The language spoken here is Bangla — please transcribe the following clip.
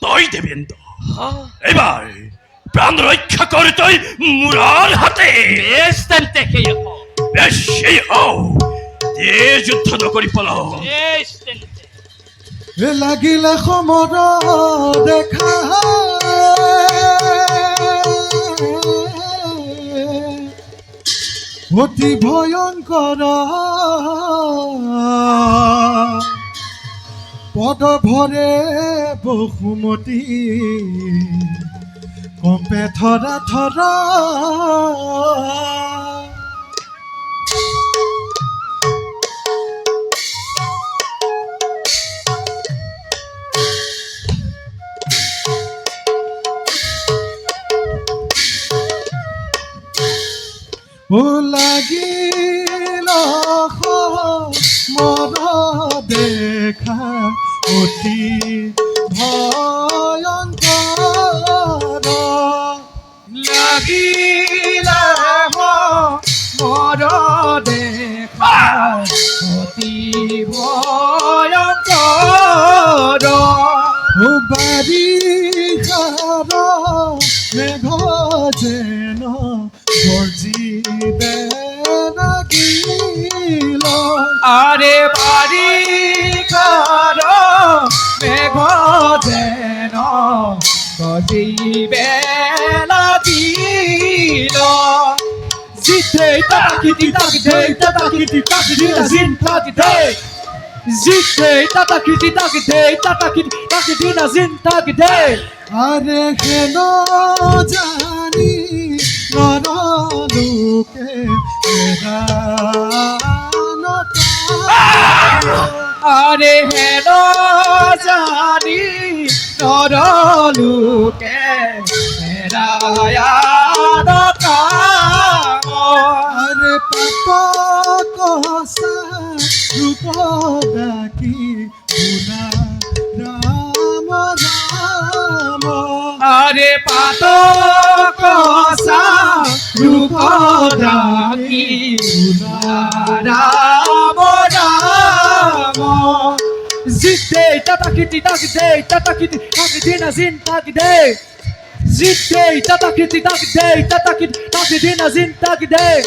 তাই দেবেন্দ্র, এবার প্রাণ রক্ষা করে তুই মুরার হাতে। বেশ তেনতে খেয়ে হো, বেশ সেই হও, তে যুদ্ধ নকরি পলাও। বেশ তেনতে। লাগিলে সমর দেখা অতি ভয়ংকৰ পদ ভৰে বসুমতী কম্পে থৰা থৰা ও লাগিল সমর দেখা অতি ভয়ংকৰ লাগিলা মোৰ দেখা অতি ভয়ংকৰ। ও বাৰিষাৰ মেঘ যেন গৰ্জিবে লাগিল আরে বাৰিষাৰ মেঘ যেন গজিবে লাগিল। জিতেই তাকিতি তাকিতেই তাকিতি তাকিতি নাজিন তাকিতেই, জিতেই তাকিতি তাকিতেই তাকিতি তাকিতি নাজিন তাকিতেই। আরে হেন জানি নৰলোকে আরে হেন জানি নরলোকে হেরায়ার কাম। আরে পাপ কষা ৰূপ ডাকি শুনা ৰাম ৰাম আরে পাত কষা রূপ ডাকি রাম রাম। জিতেই তাকিতি তাকিতেই তাকিতি তাকিতি নাজিন তাকিতেই, জিতেই তাকিতি তাকিতেই তাকিতি তাকিতি নাজিন তাকিতেই।